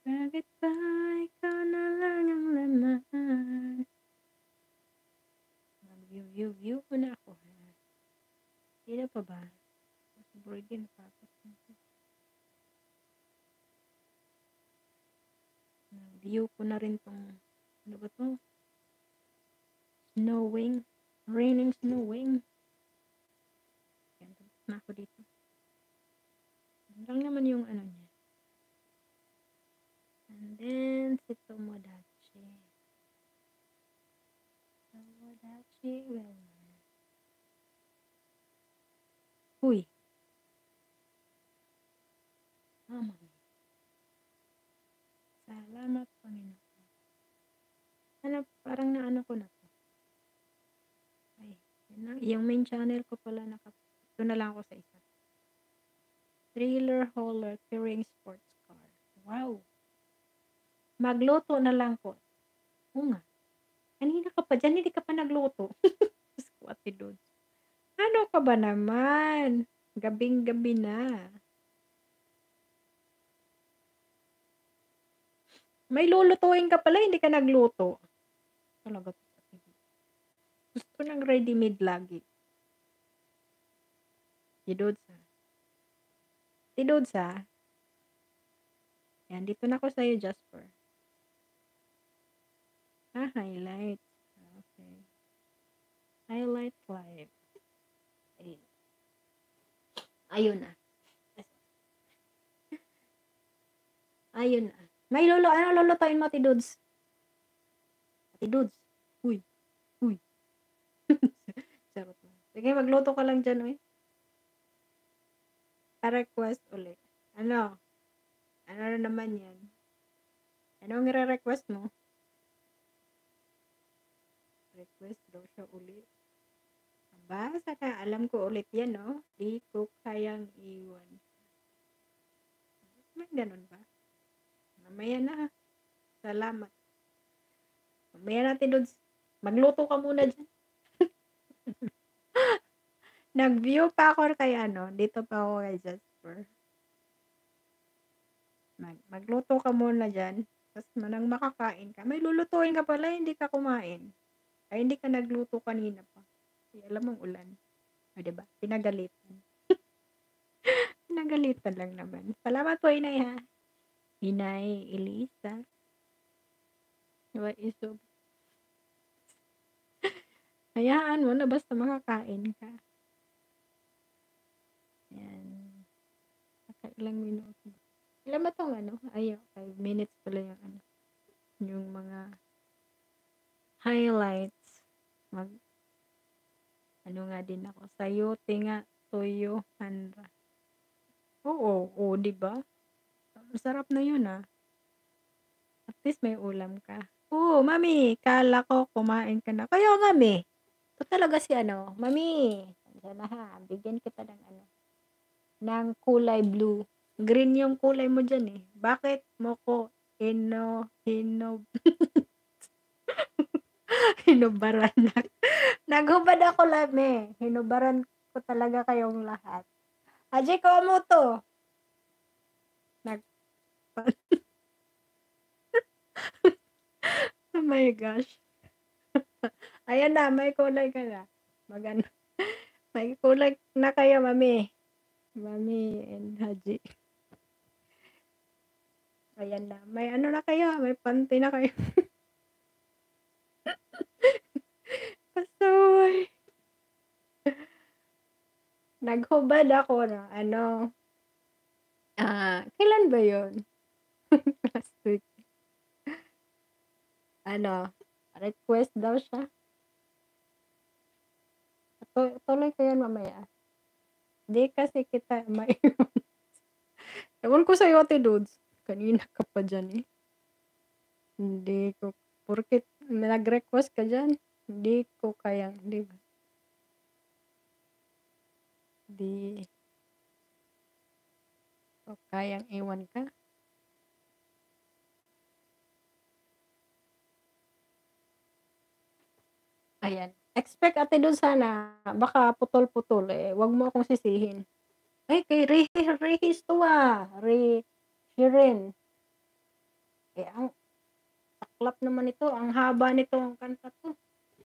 Bakit ba ikaw na lang ang laman? Mag-view ko na ako, ha? Sino pa ba? Si Borgin pa ako. View ko na rin tong, ano ba to? Snowing. Raining, snowing. Yan, tapos na ako dito. Yan lang naman yung ano niya. And then, si Tomodachi. Tomodachi, well. Uy. Mama. Salamat, Panginoon. Ano, parang naano ko na to. Ay, yun na. Yung main channel ko pala ito na lang ako sa isa. Trailer hauler carrying sports car. Wow. Magluto na lang po. Oo nga. Kanina ka pa dyan, hindi ka pa nagluto. Diyos ko, ate Dod. Ano ka ba naman? Gabing-gabi na. May lulutuin ka pala, hindi ka nagluto. Talaga. Gusto ng ready-made lagi. Si Dodsa. Si Dodsa. Yan, dito na ako sa'yo, Jasper. Highlight. Okay. Highlight live. Ayun na. Ayun na. May ano lulutuin mo, Ate Dudes? Ate Dudes. Uy. Uy. Charot na. Sige, magluto ka lang dyan, uy. Pa-request ulit. Ano? Ano na naman yan? Anong re-request mo? Request daw siya ulit. Aba, sana alam ko ulit yan, no? Di ko kayang iwan. May ganun ba? Mamaya na. Salamat. Mamaya natin doon. Magluto ka muna dyan. Nag-view pa ako kay ano. Dito pa ako kay Jasper. Magluto ka muna dyan. Tapos manang makakain ka. May lulutuin ka pala, hindi ka kumain. Ay, hindi ka nagluto kanina pa. Ay, alam mong ulan. O, diba? Pinagalitan. Pinagalitan lang naman. Salamat po, Inay, ha? Inay, Elisa. What is so? Hayaan mo na basta makakain ka. Yan. Nakailang minuto. Ilan ba tong ano? Ay, 5 minutes pala yung ano. Yung mga highlights. Ano nga din ako. Sayote nga. Toyo. Hanra. Oo, diba? Masarap na yun, ah. At least may ulam ka. Oo, mami. Kala ko kumain ka na. Kaya, mami. Ito talaga si ano. Mami. Andiyan na ha. Bigyan kita ng ano. Ng kulay blue. Green yung kulay mo dyan eh. Bakit mo ko hinubaran na. Naghubad ako lang eh. Hinubaran ko talaga kayong lahat. Aji ko mo to. Oh my gosh. Ayan na, may kulay ka na. Magano. May kulay na kayo, mami. Mami and Haji. Ayan na. May ano na kayo. May panty na kayo. Pasaway. Naghubad ako na ano. Kailan ba yun? Last week. Ano, request daw siya. Tuloy ko yan mamaya. Hindi kasi kita maiwan. Ewan ko sa'yo, Ate Dudes. Kanina ka pa dyan eh. Hindi ko, porket nag-request ka dyan, hindi ko kayang, di ba? Hindi ko kayang iwan ka. Ayan. Expect, Ate Dudes, sana, baka putol-putol eh. Wag mo akong sisihin. Ay, kay Rehis to ah. Shirin. Eh, ang saklap naman nito, ang haba nitong kanta 'to.